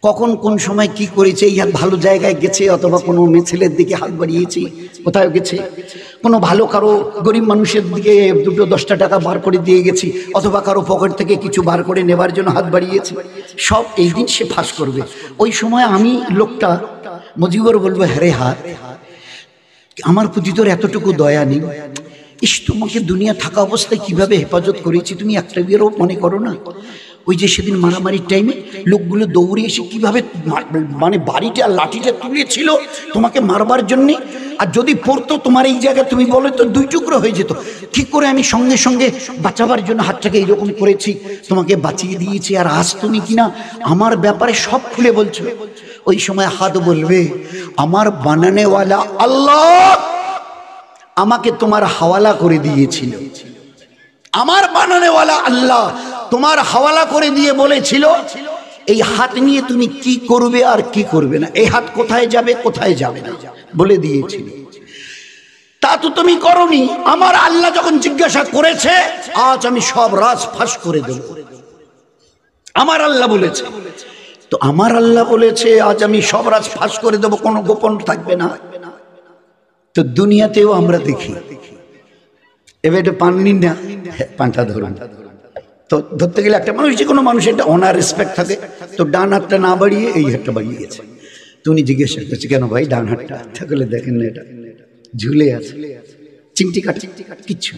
কখন কোন সময় কি করেছে, এই হাত ভালো জায়গায় গেছে অথবা কোনো মেয়ে ছেলের দিকে হাত বাড়িয়েছে, কোথায় গেছে, কোনো ভালো কারো গরিব মানুষের দিকে দুটো 10টা টাকা বার করে দিয়ে গেছি, অথবা কারো পকেট থেকে কিছু বার করে নেবার জন্য হাত বাড়িয়েছে, সব এই দিন সে ফাঁস করবে। ওই সময় আমি লোকটা মজিবর বলবো, হ্যাঁ হাত, আমার প্রতি তোর এতটুকু দয়া নেই, ইস তোমাকে দুনিয়া থাকা অবস্থায় কিভাবে হেফাজত করেছি তুমি একটা বিয়েরও মনে করো না? ওই যে সেদিন মারামারির টাইমে লোকগুলো দৌড়ে এসে কিভাবে মানে বাড়িটা লাঠিটা তুলেছিল তোমাকে মারবার জন্যে, আর যদি পড়তো তোমার এই জায়গায় তুমি বলে তো 2 টুকরো হয়ে যেত। কি করে আমি সঙ্গে সঙ্গে বাঁচাবার জন্য হাতটাকে এইরকম করেছি, তোমাকে বাঁচিয়ে দিয়েছি, আর আজ তুমি কিনা আমার ব্যাপারে সব খুলে বলছো। ওই সময় হাত বলবে, আমার বানানেওয়ালা আল্লাহ আমাকে তোমার হাওয়ালা করে দিয়েছিল, আমার বানানেওয়ালা আল্লাহ তোমার হাওয়ালা করে দিয়ে বলেছিল এই হাত নিয়ে তুমি কি করবে আর কি করবে না, এই হাত কোথায় যাবে কোথায় যাবে না বলে দিয়েছিল। তা তো তুমি করনি। আমার আল্লাহ যখন জিজ্ঞাসা করেছে, আজ আমি সব রাজ ফাঁস করে দেব, আমার আল্লাহ বলেছে। তো আমার আল্লাহ বলেছে আজ আমি সব রাজ ফাঁস করে দেব, কোনো গোপন থাকবে না। তো দুনিয়াতেও আমরা দেখি, এবার এটা পাননি না, পান্তা ধরুন, তো ধরতে গেলে একটা মানুষ, যে কোনো মানুষ এটা অনার রেসপেক্ট থাকে, তো ডান হাতটা না বাড়িয়ে এই হাতটা বাড়িয়েছে। তুমি জিজ্ঞাসা করছি কেন ভাই ডান হাতটা, থাকলে দেখেন না এটা ঝুলে আছে, চিমটি কাট কিচ্ছু।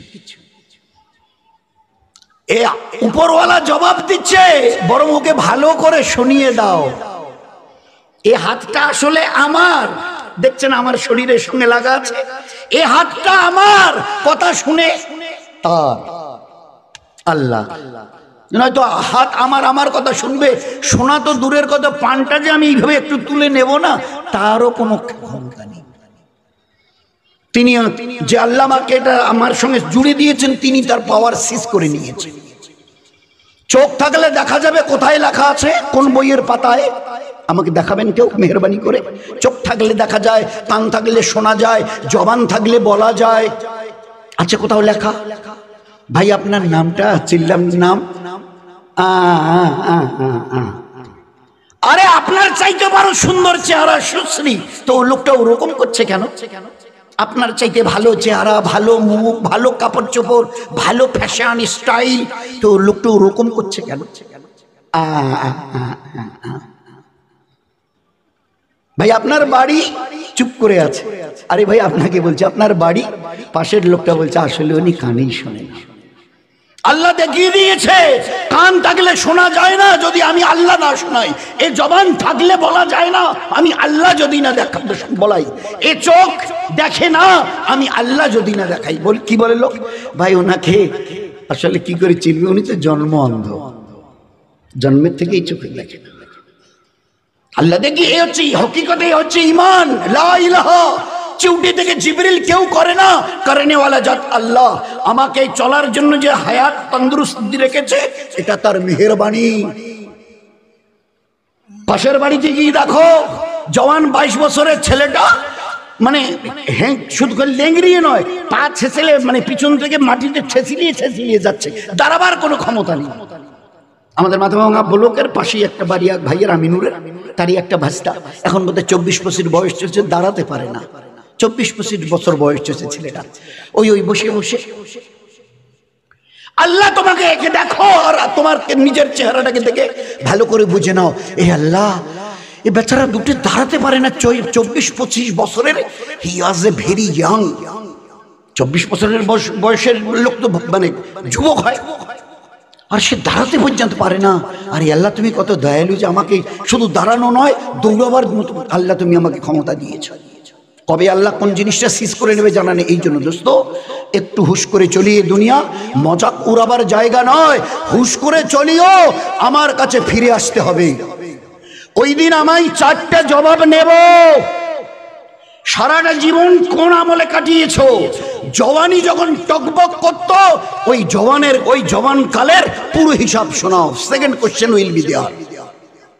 এ উপরওয়ালা জবাব দিচ্ছে, বরং ওকে ভালো করে শুনিয়ে দাও, এ হাতটা আসলে আমার, দেখছেন আমার শরীরের সঙ্গে লাগা আছে, এ হাতটা আমার, কথা শুনে তার আল্লাহ। নয়তো হাত আমার কথা শুনবে, শোনা তো দূরের কথা, পানটা যে আমি এইভাবে একটু তুলে নেব না, তারও কোনো ক্ষমতা নেই। তিনি যে আল্লাহ আমাকে এটা আমার সঙ্গে জুড়ে দিয়েছেন, তিনি তার পাওয়ার সিজ করে নিয়েছেন। চোখ থাকলে দেখা যাবে কোথায় লেখা আছে, কোন বইয়ের পাতায়, আমাকে দেখাবেন কেউ মেহরবানি করে। চোখ থাকলে দেখা যায়, কান থাকলে শোনা যায়, জবান থাকলে বলা যায়, আচ্ছা কোথাও লেখা? ভাই আপনার নামটা চিল্লাম, নাম আরে আপনার চাইতে বড় সুন্দর চেহারা সুশ্রী, তো লোকটা ওরকম করছে কেন? আপনার চাইতে ভালো চেহারা, ভালো মুখ, ভালো কাপড় চোপড়, ভালো ফ্যাশন স্টাইল, তো লোকটা ওরকম করছে কেন? ভাই আপনার বাড়ি, চুপ করে আছে। আরে ভাই আপনাকে বলছে আপনার বাড়ি, পাশের লোকটা বলছে আসলে উনি কানেই শোনে না। আল্লাহ দেখিয়ে দিয়েছে, কান থাকলে শোনা যায় না যদি আমি আল্লাহ না শোনাই, এ জবান থাকলে বলা যায় না আমি আল্লাহ যদি না বলাই, এ চোখ দেখে না আমি আল্লাহ যদি না দেখাই। কি বলে লোক, ভাই ওনাকে আসলে কি করে চিনবে, উনি তো জন্ম অন্ধ, জন্মের থেকেই চোখে দেখে না। আল্লাহ দেখি এ হচ্ছে হকিকতে, হচ্ছে ঈমান, লা ইলাহা। চিউটি থেকে জিবরিল কেউ করে না, করেনেওয়ালা জাত আল্লাহ। আমাকে চলার জন্য যে হায়াত তন্দুরুস্তি রেখেছে, এটা তার মেহেরবানি। পাশের বাড়িতে গিয়ে দেখো, জওয়ান 22 বছরের ছেলেটা, মানে হ্যাঁ শুধু লেংড়িয়ে নয়, পা ছেঁচলে মানে পিছন থেকে মাটিতে ছেঁচিলিয়ে যাচ্ছে, দাঁড়াবার কোনো ক্ষমতা নেই। আমাদের মাথাভাঙা ব্লকের পাশেই একটা বাড়ি, এক ভাইয়ের আমিনুরের, তারই একটা ভাস্তা, এখন বোধহয় 24-25 বয়স চলছে, দাঁড়াতে পারে না, 24-25 বছর বয়স চলছে ছেলেটা। ওই বসে বসে আল্লাহ তোমাকে একে দেখো, আর তোমার নিজের চেহারাটাকে দেখে ভালো করে বুঝে নাও, এ আল্লাহ এ বেচারা দুটো দাঁড়াতে পারে না, 24-25 বছরের, হি ওয়াজ এ ভেরি ইয়াং। 24 বছরের বয়সের লোক তো মানে যুবক হয়, আর সে দাঁড়াতে পর্যন্ত পারে না। আরে আল্লাহ তুমি কত দয়ালু যে আমাকে শুধু দাঁড়ানো নয়, দৌড়াবার মতো আল্লাহ তুমি আমাকে ক্ষমতা দিয়েছো। কবে আল্লাহ কোন জিনিসটা সিজ করে নেবে জানা নেই। এই জন্য দোস্ত একটু হুশ করে চলিয়ে, দুনিয়া মজাক উড়াবার জায়গা নয়, হুশ করে চলিও, আমার কাছে ফিরে আসতে হবে। ওই দিন আমায় 4টা জবাব নেব, সারাটা জীবন কোন আমলে কাটিয়েছো। জওয়ানি যখন টকবক করত, ওই জওয়ান কালের পুরো হিসাব শোনাও। Second question will be there,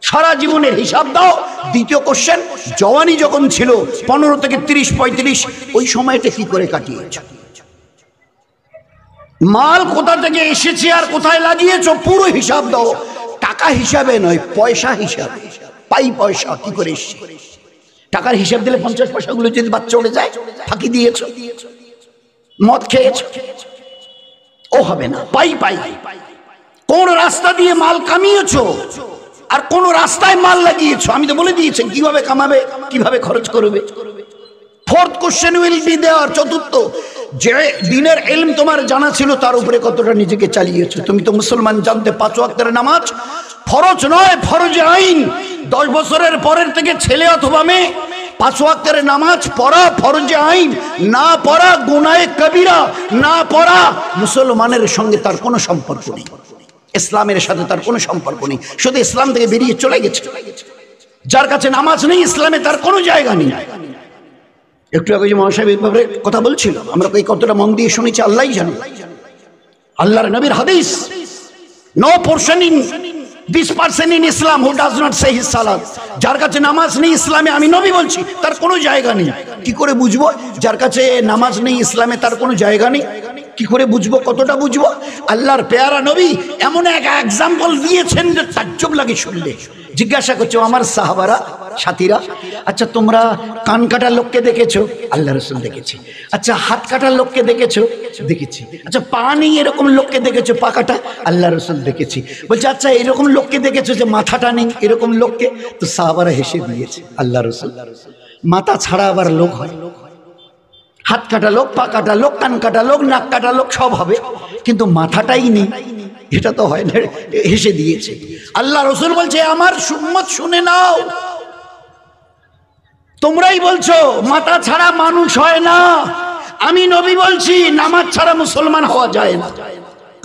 সারা জীবনের হিসাব দাও। দ্বিতীয় কোশ্চেন, জওয়ানি যখন ছিল 15 থেকে 30-35, ওই সময়টা কি করে কাটিয়েছো, মাল কোথা থেকে এসেছে আর কোথায় লাগিয়েছো, পুরো হিসাব দাও। টাকা হিসাবে নয়, পয়সা হিসাবে। পাই পয়সা কি করে এসছে? টাকার হিসাব দিলে 50 পয়সাগুলো যদি বাদ চলে যায়, ফাঁকি দিয়েছো, মদ খেয়েছো, ও হবে না। পাই পাই কোন রাস্তা দিয়ে মাল কামিয়েছো আর কোন রাস্তায় মাল লাগিয়েছো, আমি তো বলে দিয়েছি কিভাবে কামাবে, কিভাবে খরচ করবে। Fourth question will be there. চতুর্থ, যে দিনের ইলম তোমার জানা ছিল তার উপরে কতটা নিজেকে চালিয়েছো। তুমি তো মুসলমান, জানতে 5 ওয়াক্তের নামাজ ফরজ নয়, ফরজে আইন। 10 বছরের পরের থেকে ছেলে অথবা মেয়ে 5 ওয়াক্তের নামাজ পড়া ফরজে আইন, না পড়া গুনাহে কবিরা, না পড়া মুসলমানের সঙ্গে তার কোনো সম্পর্ক নেই, ইসলামের সাথে তার কোনো সম্পর্ক নেই, শুধু ইসলাম থেকে বেরিয়ে চলে গেছে। যার কাছে নামাজ নেই, ইসলামে তার কোনো জায়গা নেই। একটু আগে যে মহাসাহেব এই ব্যাপারে কথা বলছিল, আমরা এই কতটা মন দিয়ে শুনেছি আল্লাহই জানে। আল্লাহর নবীর হাদিস, no portion in this person in Islam who does not say his সালাত। যার কাছে নামাজ নেই ইসলামে, আমি নবী বলছি, তার কোনো জায়গা নেই। কি করে বুঝবো যার কাছে নামাজ নেই ইসলামে তার কোনো জায়গা নেই? কি করে বুঝবো, কতটা বুঝবো? আল্লাহর পেয়ারা নবী এমন এক এক্সাম্পল দিয়েছেন যে তাজ্জব লাগে শুনলে। জিজ্ঞাসা করছো আমার সাহাবারা, সাথীরা, আচ্ছা তোমরা কান কাটা লোককে দেখেছো? আল্লাহ রাসূল দেখেছি। আচ্ছা হাত কাটা লোককে দেখেছো? দেখেছি। আচ্ছা পা নেই এরকম লোককে দেখেছো? পা কাটা? আল্লাহ রাসূল দেখেছি। বলছে আচ্ছা এরকম লোককে দেখেছো যে মাথাটা নেই এরকম লোককে? তো সাহাবারা হেসে দিয়েছে। আল্লাহ রাসূল, মাথা ছাড়া আবার লোক হয়? হাত কাটা লোক, পা কাটা লোক, কান কাটা লোক, নাক কাটা লোক সব হবে, কিন্তু মাথাটাই নেই, এটা তো হয় না। হেসে দিয়েছে। আল্লাহ রাসূল বলছে আমার উম্মত শুনে নাও, তোমরাই বলছো মাথা ছাড়া মানুষ হয় না, আমি নবী বলছি নামাজ ছাড়া মুসলমান হওয়া যায় না।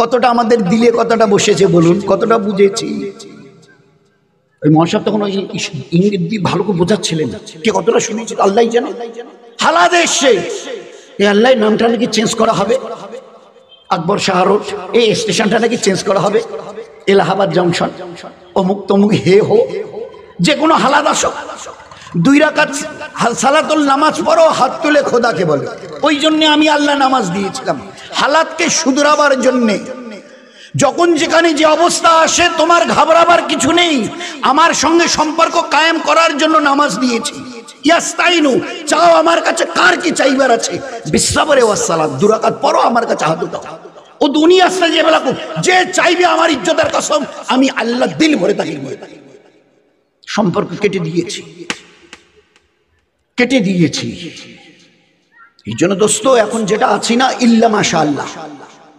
কতটা আমাদের দিলে কতটা বসেছে বলুন, কতটা বুঝেছি? ওই মহাসাব তখন ওই ইংরেজি দিয়ে ভালো করে বোঝাচ্ছিলেন, কে কতটা শুনেছিল আল্লাহই জানে। হালাত এসছে, এই আল্লাহ নামটা নাকি চেঞ্জ করা হবে, আকবর শাহ রোড এই স্টেশনটা নাকি চেঞ্জ করা হবে, এলাহাবাদ জংশন, অমুক তমুক হে হো, যে কোনো হালাত আসো, 2 রাকাত সালাতুল নামাজ পড়ো, হাত তুলে খোদাকে বলো। ওই জন্য আমি আল্লাহ নামাজ দিয়েছিলাম হালাতকে শুধরাবার জন্যে। যখন যেখানে যে অবস্থা আসে তোমার ঘাবড়াবার কিছু নেই, আমার সঙ্গে সম্পর্ক কায়েম করার জন্য নামাজ দিয়েছি। ইয়াস্তাইনু, চাও আমার কাছে, কার কি চাইবার আছে? বিসসাবরে ওয়াস সালাত, 2 রাকাত পড়ো, আমার কাছে হাত উঠাও। ও দুনিয়া আসতে যে বেলা যে চাইবে আমার ইজ্জতের কসম, আমি আল্লাহ দিল ভরে তাকে সম্পর্ক কেটে দিয়েছি, কেটে দিয়েছি। এই জন্য দোস্ত এখন যেটা আছি না, ইল্লা মাশাআল্লাহ,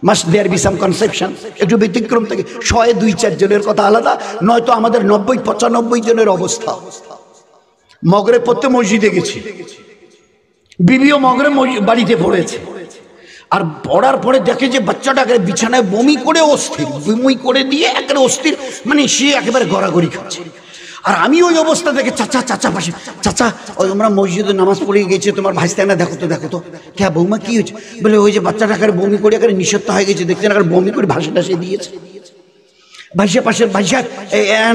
must there be some conception, একটু ব্যতিক্রম থেকে 100 2-4 জনের কথা আলাদা, নয়তো আমাদের 90-95 জনের অবস্থা। মগরে পড়তে মসজিদে গেছি, বিবিও মগরে বাড়িতে পড়েছে, আর পড়ার পরে দেখে যে বাচ্চাটাকে বিছানায় বমি করে অস্থির, বমি করে দিয়ে একেবারে অস্থির, মানে সে একেবারে গড়াগড়ি খাচ্ছে। আর আমি ওই অবস্থা দেখে চাচা চাচা পাশে, চাচা ওই আমরা মসজিদে নামাজ পড়ে গেছে, তোমার ভাইস্তানা দেখো তো, দেখো তো। কে বৌমা কি হয়েছে? বলে ওই যে বাচ্চাটাকে বমি করে একেবারে নিঃসত্ব হয়ে গেছে, দেখছেন একেবারে বমি করে ভাসে টাসে দিয়েছে। ভাইসা পাশের ভাইসা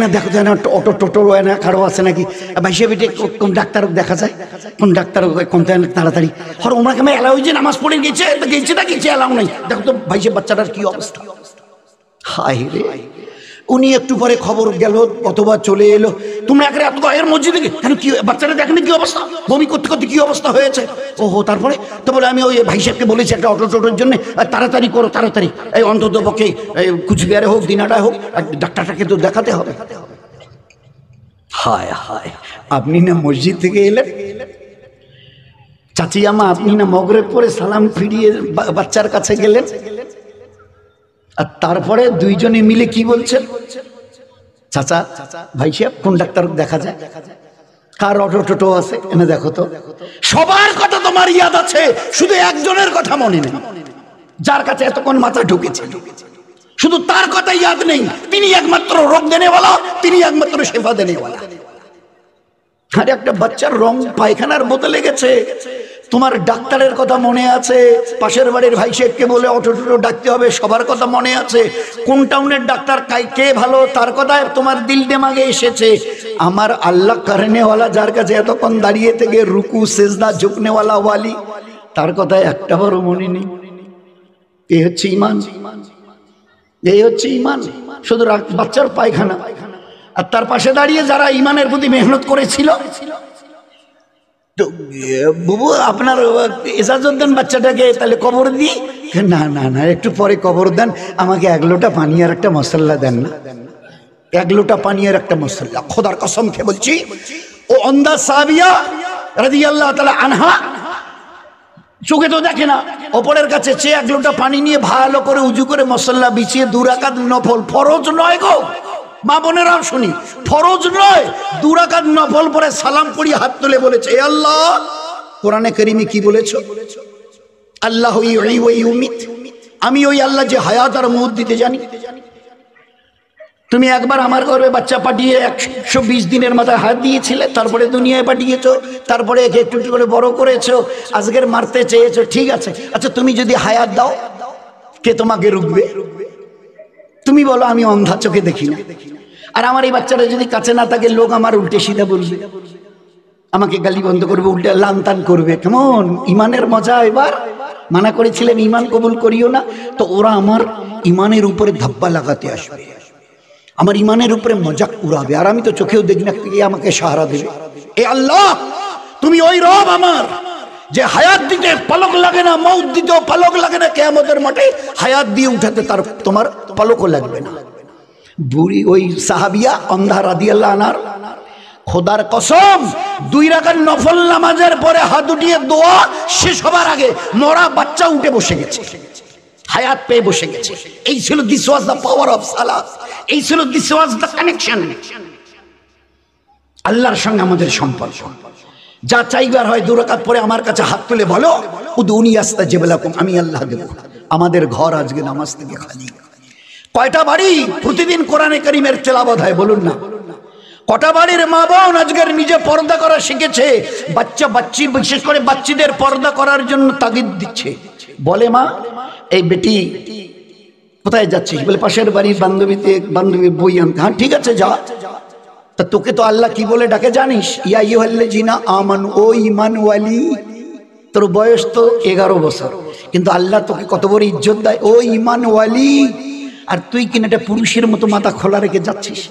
না দেখো তো, অটো টোটো না কারো আছে নাকি? ভাইসা বেটে কোন ডাক্তার দেখা যায়, কোন ডাক্তার কোন তাড়াতাড়ি আর ওমরা কেমন এলাও যে নামাজ পড়ে গেছে, গেছে না গেছে এলাও নাই, দেখো তো ভাইসা বাচ্চাটার কি অবস্থা। হায় রে, উনি একটু পরে খবর গেল অথবা চলে এলো, তোমরা একেবারে এত এর মসজিদে কেন, কি বাচ্চাটা দেখেনি কি অবস্থা, বমি করতে করতে কি অবস্থা হয়েছে। ওহো, তারপরে তো বলে আমি ওই ভাই সাহেবকে বলেছি একটা অটো টোটোর জন্য, তাড়াতাড়ি করো তাড়াতাড়ি, এই অন্তত পক্ষে কুচবিহারে হোক দিনাটায় হোক, ডাক্তারটাকে তো দেখাতে হবে। হায় হায়, আপনি না মসজিদ থেকে এলেন, চাচি আমা আপনি না মগরেব পরে সালাম ফিরিয়ে বাচ্চার কাছে গেলেন, আর তারপরে 2 জনে মিলে কি বলছেন, চাচা ভাই সাহেব কোন ডাক্তার দেখা যায়, কার অটো টোটো আছে এনে দেখো তো। সবার কথা তোমার ইয়াদ আছে, শুধু একজনের কথা মনে নেই, যার কাছে এতক্ষণ মাথা ঢুকেছে, শুধু তার কথা ইয়াদ নেই। তিনি একমাত্র রোগ দেনেওয়ালা, তিনি একমাত্র শেফা দেনেওয়ালা। আর একটা বাচ্চার রং পায়খানার বোতলে গেছে, তোমার ডাক্তারের কথা মনে আছে, পাশের বাড়ির ভাই শেখকে বলে অটো টোটো ডাকতে হবে, সবার কথা মনে আছে, কোন টাউনের ডাক্তার কে ভালো তার কথায় তোমার দিল দেমাগে এসেছে। আমার আল্লাহ করনেওয়ালা, যার কাছে এতক্ষণ দাঁড়িয়ে থেকে রুকু সেজদা ঝুঁকনেওয়ালা ওয়ালি, তার কথায় একটা বারও মনে নেই। এই হচ্ছে ইমান, এই হচ্ছে ইমান। শুধু বাচ্চার পায়খানা, আর তার পাশে দাঁড়িয়ে যারা ইমানের প্রতি মেহনত করেছিল, তো বুবু আপনার এজাজত দেন বাচ্চাটাকে, তাহলে কবর দিই। না না না, একটু পরে কবর দেন, আমাকে 1 লোটা পানি আর একটা মশলা দেন না, 1 লোটা পানি আর একটা মশলা। খোদার কসম খেয়ে বলছি, ও অন্ধা সাহাবিয়া রাদিয়াল্লাহু তাআলা আনহা চোখে তো দেখে না, ওপরের কাছে চেয়ে 1 লোটা পানি নিয়ে ভালো করে উজু করে মশলা বিছিয়ে 2 রাকাত নফল, ফরজ নয় গো মা বোনেরাও শুনি, ফরজ নয়, 2 রাকাত নফল পরে সালাম পড়ি হাত তুলে বলেছে, এ আল্লাহ, কোরআনে কারিমে কি বলেছো? আল্লাহু ইউহয়ি ওয়া ইউমীত, আমি ওই আল্লাহ যে হায়াত আর মউত দিতে জানি। তুমি একবার আমার গর্ভে বাচ্চা পাঠিয়ে 120 দিনের মাথায় হাত দিয়েছিলে, তারপরে দুনিয়ায় পাঠিয়েছো, তারপরে একে একটু একটু করে বড় করেছো, আজকের মারতে চেয়েছো, ঠিক আছে। আচ্ছা তুমি যদি হায়াত দাও, কে তোমাকে রুখবে? তুমি বলো, আমি অন্ধা, চোখে দেখি না। আর আমার এই বাচ্চাটা যদি কাছে না থাকে, লোক আমার উল্টে সিধা বলবে, আমাকে গালি বন্ধ করবে, উল্টে লানতান করবে। কেমন ইমানের মজা! এবার মানা করেছিলেন ইমান কবুল করিও না, তো ওরা আমার ইমানের উপরে ধাপ্পা লাগাতে আসবে, আমার ইমানের উপরে মজাক উড়াবে, আর আমি তো চোখেও দেখি না, আমাকে সাহারা দেবে। এ আল্লাহ, তুমি ওই রব আমার, যে হায়াত দিতে পলক লাগে না, মউত দিতেও পলক লাগে না, কিয়ামতের মাঠে হায়াত দিয়ে উঠাতে তার তোমার পলকও লাগবে না। বুড়ি ওই সাহাবিয়া অন্ধা রাদিয়াল্লাহু আনহার খোদার কসম 2 রাকাত নফল নামাজের পরে হাত উঠিয়ে দোয়া শেষ হবার আগে মরা বাচ্চা উঠে বসে গেছে, হায়াত পেয়ে বসে গেছে। এই ছিল, this was the power of সালাত, এই ছিল, দিস ওয়াজ দ্য কানেকশন। আল্লাহর সঙ্গে আমাদের সম্পর্ক। যা চাইবার হয় 2 রাকাত পরে আমার কাছে হাত তুলে বলো, উদউনি আস্তাজিব লাকুম, আমি আল্লাহ দেব। আমাদের ঘর আজকে নামাজ থেকে খালি। কয়টা বাড়ি প্রতিদিন কোরআনে কারীমের তেলাওয়াত হয় বলুন না? কটা বাড়ির মা বোন আজকের নিজে পর্দা করা শিখেছে, বাচ্চি বিশেষ করে বাচ্চিদের পর্দা করার জন্য তাগিদ দিচ্ছে। বলে, মা এই বেটি কোথায় যাচ্ছিস? বলে পাশের বাড়ির বান্ধবী বই আনতে। হ্যাঁ ঠিক আছে যা। তা তোকে তো আল্লাহ কি বলে ডাকে জানিস? ইয়া আইয়ুহাল্লাযীনা আমানু, ও ঈমান ওয়ালি। তোর বয়স তো 11 বছর, কিন্তু আল্লাহ তোকে কত বড় ইজ্জত দেয়, ও ঈমান ওয়ালি। আর তুই কিনা একটা পুরুষের মতো মাথা খোলা রেখে যাচ্ছিস,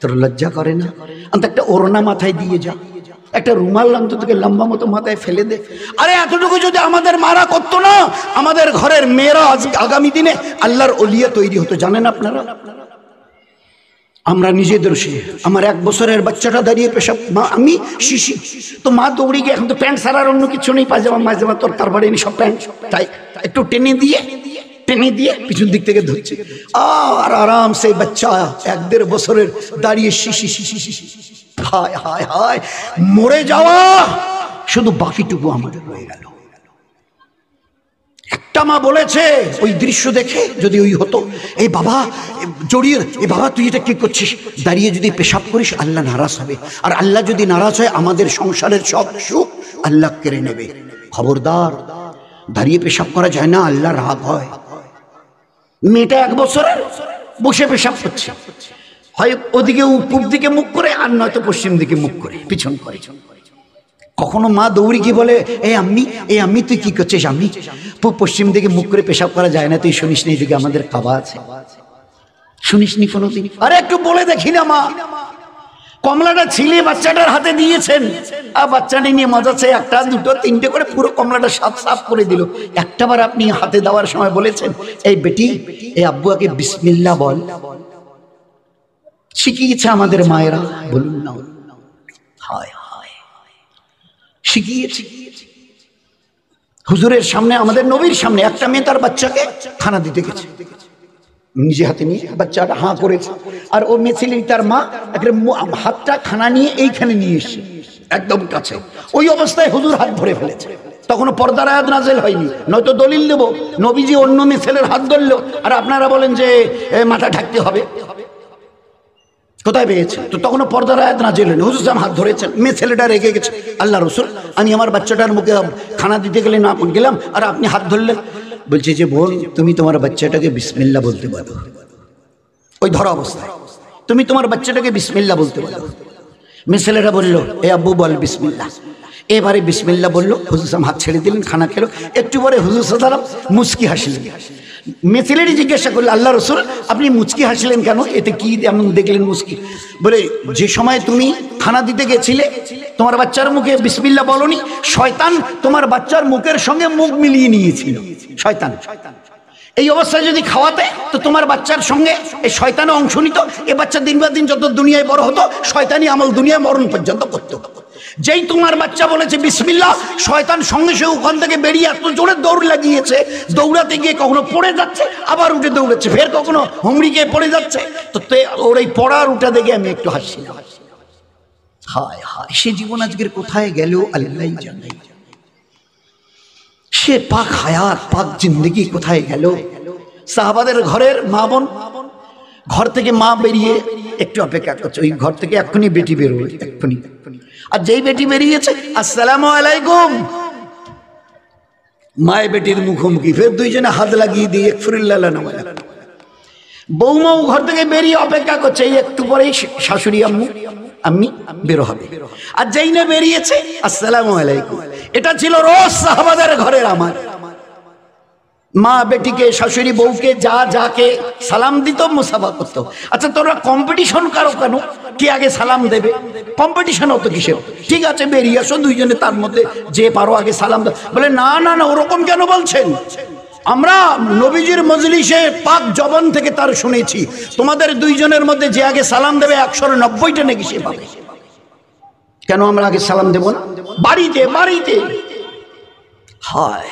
তোর লজ্জা করে না? অন্তত একটা ওড়না মাথায় দিয়ে যা, একটা রুমাল অন্ততকে লম্বা মতো মাথায় ফেলে দে। আরে এতটুকু যদি আমাদের মারা করতো না, আমাদের ঘরের মেয়েরা আগামী দিনে আল্লাহর ওলিয়া তৈরি হতো। জানেন আপনারা, আমরা নিজেদের সে, আমার 1 বছরের বাচ্চাটা দাঁড়িয়ে পেশাব, মা আমি শিশি, তো মা দৌড়ে গিয়ে, এখন তো প্যান্ট ছাড়ার অন্য কিছু নেই, পায়জামা মাইজামা তোর তার বাড়ি সব প্যান্ট, তাই একটু টেনে দিয়ে পিছন দিক থেকে ধরছে, আর আরাম সে বাচ্চা 1-1.5 বছরের দাঁড়িয়ে শিশি শিশি শিশি। হায় হায় হায়, মরে যাওয়া শুধু বাকিটুকু আমাদের রয়ে গেল। একটা মা বলেছে, ওই দৃশ্য দেখে যদি ওই হতো, এই বাবা জড়িয়ে, এই বাবা তুই এটা কি করছিস? দাঁড়িয়ে যদি পেশাব করিস আল্লাহ নারাজ হবে, আর আল্লাহ যদি নারাজ হয় আমাদের সংসারের সব সুখ আল্লাহ কেড়ে নেবে। খবরদার, দাঁড়িয়ে পেশাব করা যায় না, আল্লাহ রাগ হয়। মেয়েটা 1 বছরের বসে পেশাব করছে, হয় ওদিকে পূব দিকে মুখ করে, আর নয়তো পশ্চিম দিকে মুখ করে, পিছন করে। কখনো মা দৌড়ি কি বলে, এই আম্মি তুই কি করছিস? আমি পশ্চিম দিকে মুখ করে পেশাব করা যায় না, তুই শুনিস নি এদিকে আমাদের কাবা আছে? শুনিস নি কোনোদিন? আরে একটু বলে দেখি না মা। কমলাটা ছিলে বাচ্চাটার হাতে দিয়েছেন, আর বাচ্চাটা নিয়ে মজাচ্ছে, 1, 2, 3টে করে পুরো কমলাটা সাফ করে দিল। একটাবার আপনি হাতে দেওয়ার সময় বলেছেন, এই বেটি, এই আব্বুকে বিসমিল্লাহ বল? শিখিয়েছে আমাদের মায়েরা, বলুন না? হায় হায়, শিখিয়েছে। হুজুরের সামনে, আমাদের নবীর সামনে, একটা মেয়ে তার বাচ্চাকে খানা দিতে গেছে, নিজে হাতে নিয়ে বাচ্চাটা হাঁ করেছে, আর ও মেয়ে ছেলে, তার মা হাতটা খানা নিয়ে এইখানে নিয়ে এসছে একদম কাছে। ওই অবস্থায় হুজুর হাত ধরে ফেলেছে, তখনও পর্দার আয়াত নাযিল হয়নি, নয়তো দলিল দেব নবীজি অন্য মেয়ে ছেলের হাত ধরলো, আর আপনারা বলেন যে মাথা ঢাকতে হবে। কোথায় পেয়েছে? তো তখনও পর্দার আয়াত নাযিল হয়নি, হুজুর সাহেব হাত ধরেছেন। মেয়ে ছেলেটা রেগে গেছে, আল্লাহ রসুল, আমি আমার বাচ্চাটার মুখে খানা দিতে গেলাম, আর আপনি হাত ধরলেন। বলছে যে, বোন, তুমি তোমার বাচ্চাটাকে বিসমিল্লাহ বলতে পারো? ওই ধরা অবস্থায় তুমি তোমার বাচ্চাটাকে বিসমিল্লাহ বলতে পারো? মেয়ে ছেলেটা বললো, এ আব্বু বল বিসমিল্লাহ। এবারে বিসমিল্লাহ বললো, হুজুর সাহেব হাত ছেড়ে দিলেন, খানা খেলো। একটু পরে হুজুর সাল্লাল্লাহু আলাইহি ওয়াসাল্লাম মুস্কি হাসলেন, মেয়ে ছেলেটি জিজ্ঞাসা করলো, আল্লাহ রসুল আপনি মুচকি হাসলেন কেন, এতে কি এমন দেখলেন মুচকি? বলে, যে সময় তুমি খানা দিতে গেছিলে তোমার বাচ্চার মুখে বিসমিল্লাহ বলনি, শয়তান তোমার বাচ্চার মুখের সঙ্গে মুখ মিলিয়ে নিয়েছিল। শয়তান এই অবস্থায় যদি খাওয়াতে তো তোমার বাচ্চার সঙ্গে এই শয়তানে অংশ নিত, এ বাচ্চা দিন বা দিন যত দুনিয়ায় বড় হতো শয়তানি আমল দুনিয়ায় মরণ পর্যন্ত করতো। যেই তোমার বাচ্চা বলেছে বিসমিল্লাহ, শয়তান সঙ্গে সঙ্গে ওখান থেকে বেরিয়ে এত জোরে দৌড় লাগিয়েছে, দৌড়াতে গিয়ে কখনো পড়ে যাচ্ছে আবার উঠে দৌড়াচ্ছে, ফের কখনো হুমড়ি গিয়ে পড়ে যাচ্ছে। তো ওর এই পড়ার উঠা দেখে আমি একটু হাসছিলাম। হায় হায়, সে জীবন আজকের কোথায় গেল আল্লাহই জানে। সে পাক হায়াত পাক জিন্দগি কোথায় গেল? সাহাবাদের ঘরের মা বোন, ঘর থেকে মা বেরিয়ে একটু অপেক্ষা করছে, ওই ঘর থেকে এক্ষুনি বেটি বেরোবে, এক্ষুনি। আর যেই বেটি বেরিয়েছে আসসালামু আলাইকুম, মায়ের বেটির মুখোমুখি, ফের দুইজনে হাত লাগিয়ে দিয়ে বৌমাও ঘর থেকে বেরিয়ে অপেক্ষা করছে, এই একটু পরেই শাশুড়ি আম্মু আম্মি বেরো হবে। আর যেই না বেরিয়েছে আসসালামু আলাইকুম। এটা ছিল রোজ সাহাবাদের ঘরের আমার। মা বেটিকে, শাশুড়ি বউকে, যা যাকে সালাম দিত, মুসাফা করতো। আচ্ছা তোরা কম্পিটিশন কারো কেন, কে আগে সালাম দেবে? কম্পিটিশন হতো কিসের? ঠিক আছে বেরিয়ে আসো দুইজনে, তার মধ্যে যে পারো আগে সালাম দাও। বলে না না না, ওরকম কেন বলছেন? আমরা নবীজির মজলিসে পাক জবান থেকে তার শুনেছি, তোমাদের দুইজনের মধ্যে যে আগে সালাম দেবে 190টা নাকি সে পাবে। কেন আমরা আগে সালাম দেব না? বাড়িতে বাড়িতে। হায়,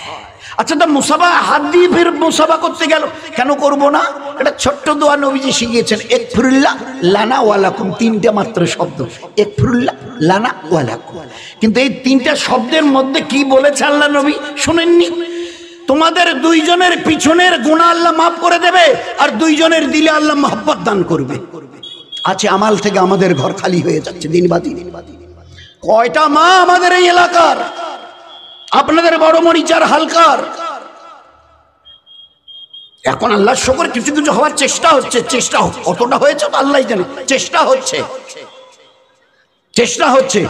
আচ্ছা তা মুসাফা হাত দিয়ে ফের মুসাফা করতে গেল, কেন করব না? এটা ছোট্ট দোয়া নবীজি শিখিয়েছেন, একফিরুল্লাহ লানা ওয়ালাকুম, তিনটা মাত্র শব্দ, একফিরুল্লাহ লানা ওয়ালাকুম। কিন্তু এই তিনটা শব্দের মধ্যে কি বলেছে আল্লাহ নবী শুনেননি? তোমাদের দুইজনের পিছনের গুনাহ আল্লাহ মাফ করে দেবে, আর দুইজনের দিলে আল্লাহ মহব্বত দান করবে। আছে আমাল থেকে আমাদের ঘর খালি হয়ে যাচ্ছে দিন বা দিন। কয়টা মা আমাদের এই এলাকার, আপনাদের বড় মরিচার হালকার, এখন আল্লাহ শুকর কিছু কিছু হওয়ার চেষ্টা হচ্ছে। চেষ্টা কতটা হয়েছে তো আল্লাহ জানে, চেষ্টা হচ্ছে চেষ্টা হচ্ছে।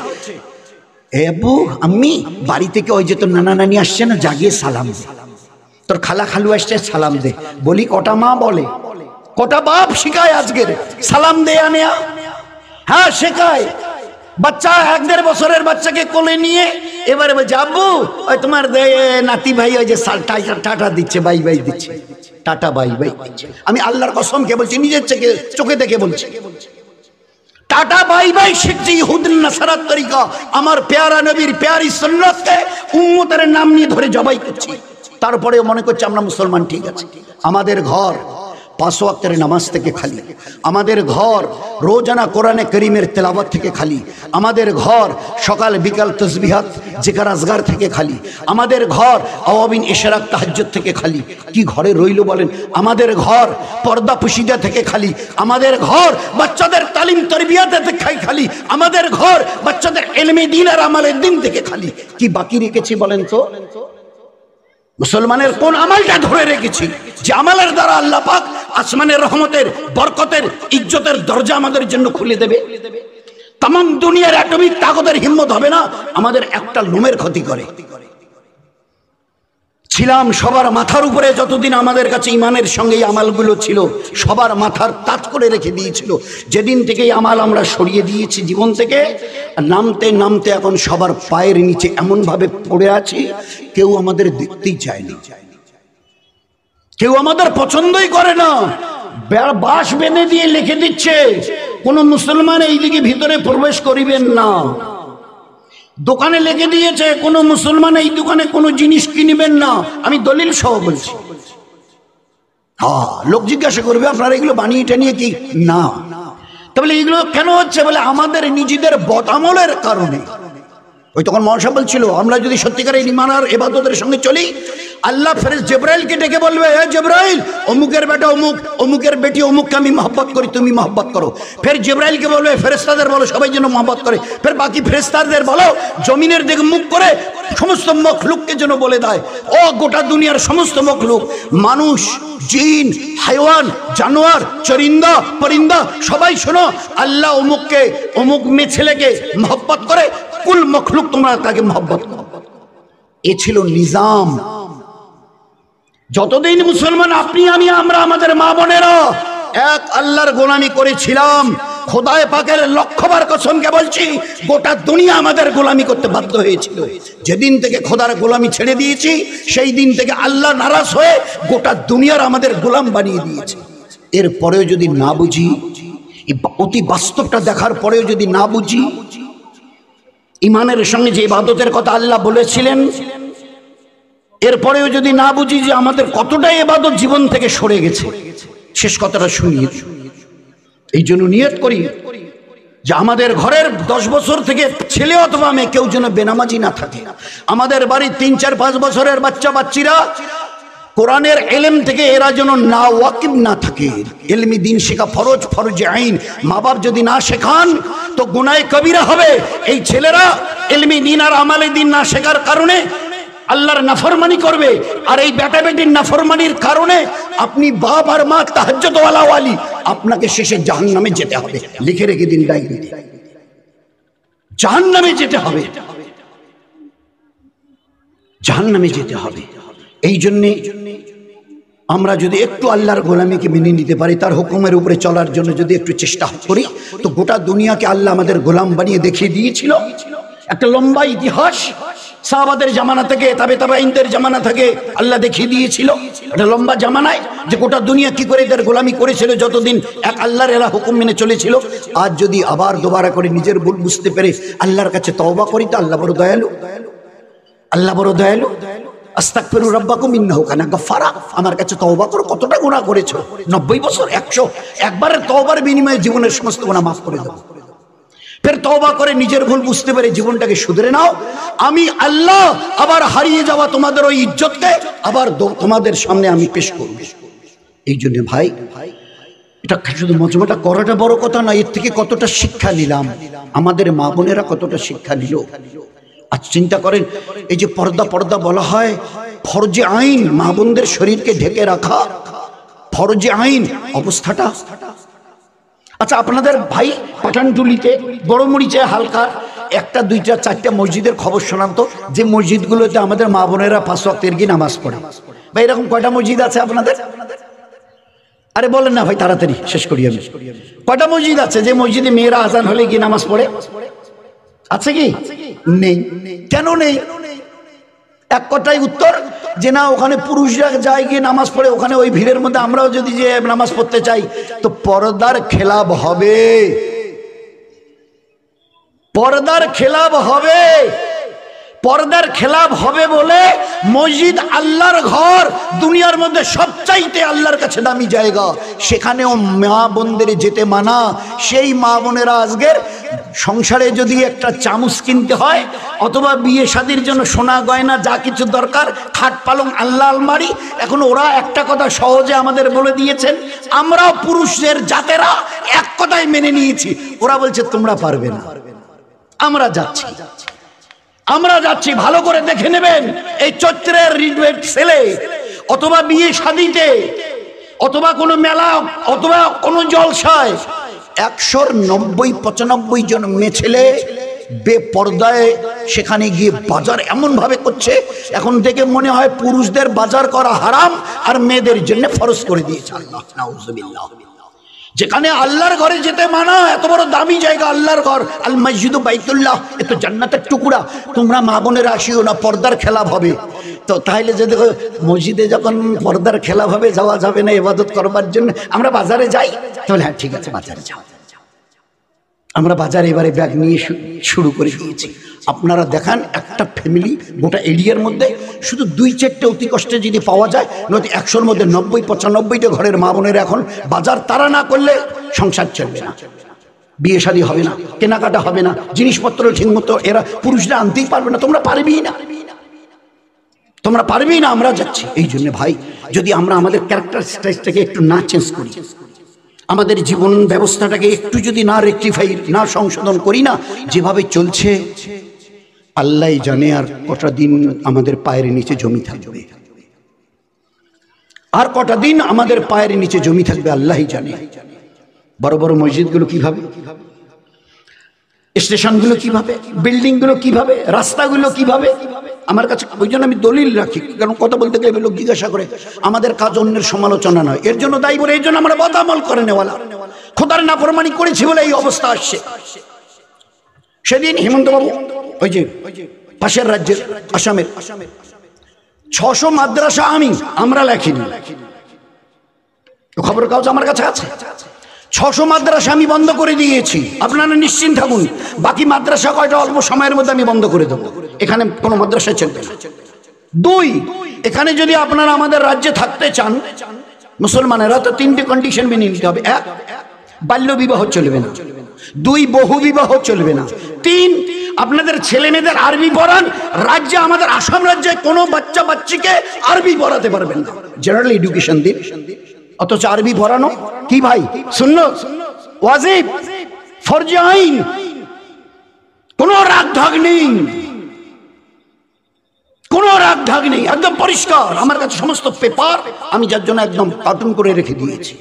আব্বু আম্মি বাড়ি থেকে ওই যে তোর নানা নানি আসছে না, জাগিয়ে সালাম দে, তোর খালা খালু আসছে সালাম দে। বলি কটা মা বলে, কটা বাপ শিখায় আজকের সালাম দেয়া নেয়া? হ্যাঁ শেখায়। বাচ্চা 1-1.5 বছরের বাচ্চাকে কোলে নিয়ে এবারে বলছে আব্বু ওই তোমার নাতি ভাই ওই যে টাটা দিচ্ছে, বাই বাই দিচ্ছে, টাটা বাই বাই দিচ্ছে। আমি আল্লাহর কসমকে বলছি, নিজের চোখে দেখে বলছি, টাটা বাই বাই শিখছি ইহুদিন নাসারার তরিকা। আমার পেয়ারা নবীর পেয়ারি সুন্নতকে উম্মতের নাম নিয়ে ধরে জবাই করছি, তারপরে মনে করছে আমরা মুসলমান। ঠিক আছে, আমাদের ঘর 5 ওয়াক্তের নামাজ থেকে খালি, আমাদের ঘর রোজানা কোরআনে করিমের তেলাওয়াত থেকে খালি, আমাদের ঘর সকাল বিকাল তসবিহাত জিকির আজগার থেকে খালি, আমাদের ঘর আওয়াবিন ইশরাক তাহাজ্জুদ থেকে খালি। কি ঘরে রইল বলেন? আমাদের ঘর পর্দা পুশিদা থেকে খালি, আমাদের ঘর বাচ্চাদের তালিম তরবিয়াতে থেকে খালি, আমাদের ঘর বাচ্চাদের ইলমে দ্বীন আর আমালের দ্বীন থেকে খালি। কি বাকি রেখেছি বলেন তো? মুসলমানের কোন আমলটা ধরে রেখেছি যে আমলের দ্বারা আল্লাহ পাক আসমানের রহমতের, বরকতের, ইজ্জতের দরজা আমাদের জন্য খুলে দেবে? তাম দুনিয়ার অ্যাটমিক তাকতের হিম্মত হবে না আমাদের একটা লোমের ক্ষতি করে। ছিলাম সবার মাথার উপরে, যতদিন আমাদের কাছে ইমানের সঙ্গে এই আমালগুলো ছিল সবার মাথার তাজ করে রেখে দিয়েছিল। যেদিন থেকে এই আমাল আমরা সরিয়ে দিয়েছি জীবন থেকে, নামতে নামতে এখন সবার পায়ের নিচে এমন ভাবে পড়ে আছি, কেউ আমাদের দেখতেই চায়নি, কেউ আমাদের পছন্দই করে না। বাঁশ বেঁধে দিয়ে লিখে দিচ্ছে কোন মুসলমান এইদিকে ভিতরে প্রবেশ করিবেন না। দোকানে লিখে দিয়েছে কোন মুসলমান এই দোকানে কোনো জিনিস কিনবেন না। আমি দলিল সহ বলছি। হ্যাঁ, লোক জিজ্ঞাসা করবে আপনারা এগুলো বানিয়ে টানিয়ে কি? না। তাহলে এগুলো কেন হচ্ছে? বলে আমাদের নিজেদের বদআমলের কারণে। ওই তখন মহাসাব বলছিল আমরা যদি সত্যিকারের ঈমান আর ইবাদতের সঙ্গে চলি, আল্লাহ ফেরেশতা জিবরাইলকে ডেকে বলবে, হে জিবরাইল, অমুকের বেটা অমুক, অমুকের বেটি অমুককে আমি মহব্বত করি, তুমি মহব্বত করো। ফের জিবরাইলকে বলবে ফেরেশতাদের বলো সবাই যেন মহব্বত করে। ফের বাকি ফেরেশতাদের বলো জমিনের দিকে মুখ করে সমস্ত মখলুককে যেন বলে দেয়, ও গোটা দুনিয়ার সমস্ত মখলুক, মানুষ, জিন, হাইওয়ান, জানোয়ার, চরিন্দা, পরিন্দা, সবাই শোনো, আল্লাহ অমুককে, অমুক মেয়ে ছেলেকে মহব্বত করে, কুল মখলুক তোমরা তাকে মহব্বত করো। এ ছিল নিজাম। যতদিন মুসলমান আপনি আমি আমরা আমাদের মা বোনেরা এক আল্লাহর গোলামি করেছিলাম, খোদায়ে পাকের লক্ষবার কসমকে বলছি, গোটা দুনিয়া আমাদের গোলামি করতে বাধ্য হয়েছিল। যেদিন থেকে খোদার গোলামি ছেড়ে দিয়েছি সেই দিন থেকে আল্লাহ নারাজ হয়ে গোটা দুনিয়ার আমাদের গোলাম বানিয়ে দিয়েছে। এরপরেও যদি না বুঝি, অতি বাস্তবটা দেখার পরেও যদি না বুঝি, ইমানের সঙ্গে যে ইবাদতের কথা আল্লাহ বলেছিলেন এরপরেও যদি না বুঝি যে আমাদের কতটাই ইবাদত জীবন থেকে সরে গেছে, শেষ কথাটা শুনিয়ে এই জন্য নিয়ত করি যে আমাদের ঘরের 10 বছর থেকে ছেলে অথবা মেয়ে কেউ যেন বেনামাজি না থাকে। আমাদের বাড়ির 3, 4, 5 বছরের বাচ্চা বাচ্চিরা কোরআনের ইলম থেকে এরা যেন না ওয়াকিব না থাকে। ইলমি দিন শেখা ফরজ, ফরজে আইন। মা বাপ যদি না শেখান তো গুনাহে কবিরা হবে। এই ছেলেরা ইলমি দিন আর আমালে দিন না শেখার কারণে আল্লাহর নাফরমানি করবে, আর এই বেটা বেটির নাফরমানির কারণে আপনি বাপ আর মা তাহাজ্জুদ ওয়ালা ওয়ালি, আপনাকে শেষে জাহান্নামে যেতে হবে। লিখে রেখে দিন ডায়েরিতে, জাহান্নামে যেতে হবে, জাহান্নামে যেতে হবে। এই জন্য আমরা যদি একটু আল্লাহর গোলামিকে মেনে নিতে পারি, তার হুকুমের উপরে চলার জন্য যদি একটু চেষ্টা করি, তো গোটা দুনিয়াকে আল্লাহ আমাদের গোলাম বানিয়ে দেখিয়ে দিয়েছিল। একটা লম্বা ইতিহাস সাহাবাদের জামানা থেকে তাবেঈনদের জামানা থেকে আল্লাহ দেখিয়ে দিয়েছিল। একটা লম্বা জামানায় যে গোটা দুনিয়া কি করে এদের গোলামি করেছিল, যতদিন এক আল্লাহর এরা হুকুম মেনে চলেছিল। আজ যদি আবার দোবারা করে নিজের ভুল বুঝতে পেরে আল্লাহর কাছে তওবা করি, তো আল্লাহ বড় দয়ালু, আল্লাহ বড় দয়ালু। আস্তাগফিরু রাব্বাকুম ইন্নাহু কানা গাফফারা। আমার কাছে তওবা করো। কতটা গুনাহ করেছো? 90 বছর, 100, একবারের তওবার বিনিময়ে জীবনের সমস্ত গুনাহ মাফ করে দেব। ফের তওবা করে নিজের ভুল বুঝতে পেরে জীবনটাকে শুধরে নাও। আমি আল্লাহ আবার হারিয়ে যাওয়া তোমাদের ওই ইজ্জতকে আবার তোমাদের সামনে আমি পেশ করব। এই জন্য ভাই, এটা শুধু মজমাটা করাটা বড় কথা না, এর থেকে কতটা শিক্ষা নিলাম, আমাদের মা বোনেরা কতটা শিক্ষা নিল। আজ চিন্তা করেন, এই যে পর্দা পর্দা বলা হয়, ফরজে আইন, মা বোনদের শরীরকে ঢেকে রাখা ফরজে আইন, অবস্থাটা। আচ্ছা, আপনাদের ভাই পাঠানটুলিতে বড় মরিচে হালকা 1টা 2টা 4টা মসজিদের খবর শোনান তো, যে মসজিদগুলোতে আমাদের মা বোনেরা 5 ওয়াক্তের কি নামাজ পড়ে। ভাই এরকম কয়টা মসজিদ আছে আপনাদের? আরে বলেন না ভাই, তাড়াতাড়ি শেষ করি আমি। কয়টা মসজিদ আছে যে মসজিদে মেয়েরা আজান হলে গিয়ে নামাজ পড়ে? আছে কি? নেই। কেন নেই? এক কথাই উত্তর, যে না ওখানে পুরুষরা যায় গিয়ে নামাজ পড়ে, ওখানে ওই ভিড়ের মধ্যে আমরাও যদি যে নামাজ পড়তে চাই তো পর্দার খেলাপ হবে, পর্দার খেলাপ হবে। পর্দার খেলাপ হবে বলে মসজিদ আল্লাহর ঘর, দুনিয়ার মধ্যে সবচাইতে আল্লাহর কাছে দামি জায়গা, সেখানেও মা বোনদের যেতে মানা। সেই মা বোনেরা আজকের সংসারে যদি একটা চামচ কিনতে হয় অথবা বিয়ে শাদীর জন্য সোনা গয়না যা কিছু দরকার, খাট পালং আল্লাহ আলমারি, এখন ওরা একটা কথা সহজে আমাদের বলে দিয়েছেন, আমরাও পুরুষদের জাতেরা এক কথাই মেনে নিয়েছি। ওরা বলছে তোমরা পারবে না, আমরা যাচ্ছি, আমরা যাচ্ছি। ভালো করে দেখে নেবেন, এই চৈত্রের রিডওয়েট ছেলে অথবা বিয়ে শাদীতে অথবা কোনো মেলা অথবা কোনো জলসায় 190-95 জন মেয়ে ছেলে বেপর্দায় সেখানে গিয়ে বাজার এমন ভাবে করছে, এখন দেখে মনে হয় পুরুষদের বাজার করা হারাম আর মেয়েদের জন্য ফরজ করে দিয়েছে আল্লাহ। নাউজুবিল্লাহ। যেখানে আল্লাহর ঘরে যেতে মানা, এত বড় দামি জায়গা আল্লাহর ঘর, আল মসজিদু বাইতুল্লাহ, এ তো জান্নাতের টুকরা, তোমরা মা বোনের আসিও না, পর্দার খেলাপ হবে। তো তাহলে যে দেখো মসজিদে যখন পর্দার খেলাপ হবে যাওয়া যাবে না ইবাদত করবার জন্য, আমরা বাজারে যাই, তাহলে হ্যাঁ ঠিক আছে বাজারে যাও। আমরা বাজারে এবারে ব্যাগ নিয়ে শুরু করে দিয়েছি। আপনারা দেখান একটা ফ্যামিলি গোটা এরিয়ার মধ্যে শুধু 2-4টে অতি কষ্টে যদি পাওয়া যায়, নয়তো 100-র মধ্যে 90-95টা ঘরের মা বোনের এখন বাজার তারা না করলে সংসার চলবে না, বিয়ে শাদী হবে না, কেনাকাটা হবে না, জিনিসপত্র ঠিকমতো এরা পুরুষরা আনতেই পারবে না। তোমরা পারবেই না, তোমরা পারবেই না, আমরা যাচ্ছি। এই জন্য ভাই, যদি আমরা আমাদের ক্যারেক্টার স্টাইলটাকে একটু না চেঞ্জ করি, আমাদের জীবন ব্যবস্থাটাকে একটু যদি না রেকটিফাই না সংশোধন করি না, যেভাবে চলছে আল্লাহ জানে আর কটা দিন আমাদের পায়ের নিচে জমি থাকবে, আর কটা দিন আমাদের পায়ের নিচে জমি থাকবে আল্লাহই জানে। বড় বড় মসজিদগুলো কিভাবে, স্টেশনগুলো কিভাবে, বিল্ডিংগুলো কিভাবে, রাস্তাগুলো কিভাবে, আমার কাছে ওই জন্য আমি দলিল রাখি, কারণ কথা বলতে গেলে লোক জিজ্ঞাসা করে। আমাদের কাজ অন্যের সমালোচনা নয়, এর জন্য দায়ী বলে, এর জন্য আমরা বদামল করে নেওয়ালা, খোদার নাফরমানি করেছি বলে এই অবস্থা আসছে। সেদিন হেমন্ত বাবু ওই যে পাশের রাজ্যের আসামের 600 মাদ্রাসা আমরা লেখিনি, খবর কাগজ আমার কাছে আছে। 600 মাদ্রাসা আমি বন্ধ করে দিয়েছি, আপনারা নিশ্চিন্ত থাকুন। বাকি মাদ্রাসা কয়টা অল্প সময়ের মধ্যে আমি বন্ধ করে দেবো, এখানে কোনো মাদ্রাসা চলবে না। 2, এখানে যদি আপনারা আমাদের রাজ্যে থাকতে চান মুসলমানেরা, তো 3টে কন্ডিশন মেনে নিতে হবে। 1, বাল্য বিবাহ চলবে না। 2, বহু বিবাহ চলবে না। 3, আপনাদের ছেলে মেয়েদের আরবি পড়ান। রাজ্যে, আমাদের আসাম রাজ্যে কোনো বাচ্চা বাচ্চিকে আরবি পড়াতে পারবেন না, জেনারেল এডুকেশন দিন। অথচ আরবি পড়ানো কি ভাই? সুন্নত, ওয়াজিব, ফরজ আইন, কোনো রাগ ঢাক নেই, কোনো রাগ ঢাক নেই, একদম পরিষ্কার। আমার কাছে সমস্ত পেপার, আমি যার জন্য একদম কার্টুন করে রেখে দিয়েছি।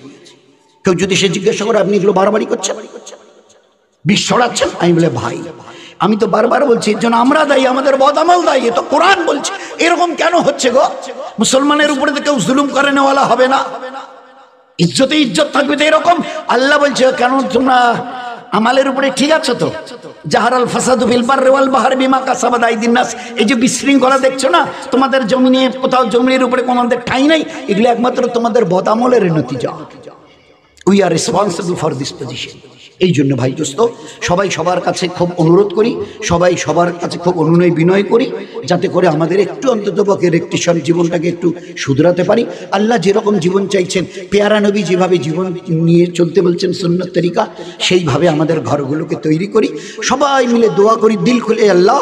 কেউ যদি সে জিজ্ঞাসা করে আপনি এগুলো বাড়াবাড়ি করছেন, বিষ ছড়াচ্ছেন, আমি বলে ভাই আমি তো বারবার বলছি, এর জন্য আমরা দায়ী, আমাদের বদামল দায়ী। তো কোরআন বলছে এরকম কেন হচ্ছে গো? মুসলমানের উপরে তো কেউ জুলুম করে নেওয়ালা হবে না, ইজ্জতে ইজ্জত থাকবে। তো এরকম আল্লাহ বলছে কেন তোমরা আমালের উপরে ঠিক আছে তো? জাহারাল ফাসাদু ফিল বাররি ওয়াল বাহরি বিমা কাসাবাত আইদিন নাস। এই যে বিশৃঙ্খলা দেখছো না, তোমাদের জমিনে কোথাও জমির উপরে কোনোদের ঠাঁই নাই, এগুলো একমাত্র তোমাদের বদামলের নতিজা। We are responsible for this position. এই জন্য ভাই দোস্ত, সবাই সবার কাছে খুব অনুরোধ করি, সবাই সবার কাছে খুব অনুনয় বিনয় করি, যাতে করে আমাদের একটু অন্ততপক্ষে রেক্টিশন জীবনটাকে একটু শুধরাতে পারি। আল্লাহ যেরকম জীবন চাইছেন, পেয়ারা নবী যেভাবে জীবন নিয়ে চলতে বলছেন সুন্নত তরিকা, সেইভাবে আমাদের ঘরগুলোকে তৈরি করি। সবাই মিলে দোয়া করি দিল খুলে, আল্লাহ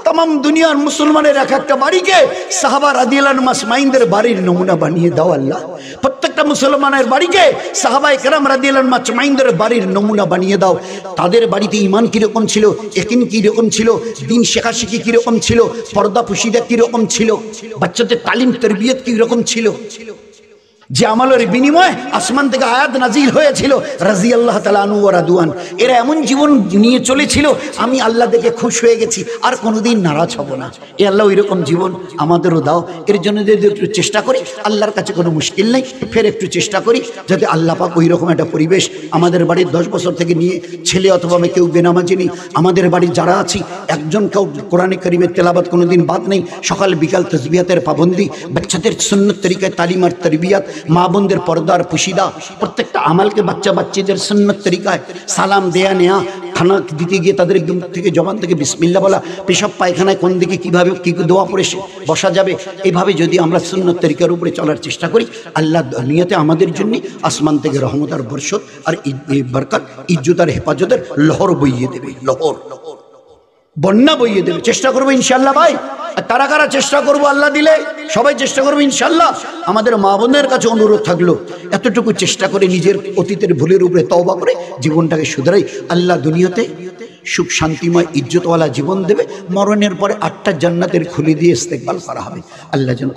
তাম দুনিয়ার মুসলমানের এক একটা বাড়িকে সাহাবা রাদিয়াল্লাহু মাজমাইনদের বাড়ির নমুনা বানিয়ে দাও। আল্লাহ প্রত্যেকটা মুসলমানের বাড়িকে সাহাবায়ে কেরাম রাদিয়াল্লাহু মাজমাইনদের বাড়ির নমুনা বানিয়ে দাও। তাদের বাড়িতে ঈমান কিরকম ছিল, ইয়াকিন কিরকম ছিল, দ্বীন শেখাশেখি কিরকম ছিল, পর্দা পুশিদা কিরকম ছিল, বাচ্চাদের তালিম তরবিয়ত কিরকম ছিল, যে আমলের বিনিময়ে আসমান থেকে আয়াত নাজিল হয়েছিল রাদিয়াল্লাহু তাআলা আনহু ওয়া রাদওয়ান। এরা এমন জীবন নিয়ে চলেছিল, আমি আল্লাহ দেখে খুশ হয়ে গেছি, আর কোনোদিন নারাজ হব না। এ আল্লাহ ওইরকম জীবন আমাদেরও দাও। এর জন্য যদি একটু চেষ্টা করি, আল্লাহর কাছে কোনো মুশকিল নেই, ফের একটু চেষ্টা করি যাতে আল্লাহ পাক ওই রকম একটা পরিবেশ আমাদের বাড়ির 10 বছর থেকে নিয়ে ছেলে অথবা মেয়ে কেউ বেনামাজি নেই, আমাদের বাড়ি যারা আছি একজন কেউ কোরআনে কারিমের তেলাওয়াত কোনোদিন বাদ নেই, সকাল বিকাল তাসবিহাতের পাবন্দি, বাচ্চাদের সুন্নত তরিকায় তালিম আর তরবিয়াত, মা বোনদের পর্দার পুশিদা, প্রত্যেকটা আমালকে বাচ্চা বাচ্চাদের সুন্নত তরিকায় সালাম দেয়া নেয়া, খানা দিতে গিয়ে তাদের একদম থেকে জবান থেকে বিসমিল্লাহ বলা, পেশাব পায়খানায় কোন দিকে কীভাবে কী দোয়া পড়ে বসা যাবে, এইভাবে যদি আমরা সুন্নত তরিকার উপরে চলার চেষ্টা করি, আল্লাহ দুনিয়াতে আমাদের জন্য আসমান থেকে রহমত আর বর্ষত আর বরকত, ইজ্জত আর হেফাজতের লহর বইয়ে দেবে, লহর বন্যা বইয়ে দেবে। চেষ্টা করবো ইনশাল্লাহ ভাই। আর তারা কারা চেষ্টা করবো? আল্লাহ দিলে সবাই চেষ্টা করবো ইনশাল্লাহ। আমাদের মা বোনের কাছে অনুরোধ থাকলো, এতটুকু চেষ্টা করে নিজের অতীতের ভুলের উপরে তওবা করে জীবনটাকে শুধরাই। আল্লাহ দুনিয়াতে সুখ শান্তিময় ইজ্জতওয়ালা জীবন দেবে, মরণের পরে 8টা জান্নাতের খুলে দিয়ে ইস্তেকবাল করা হবে। আল্লাহ যেন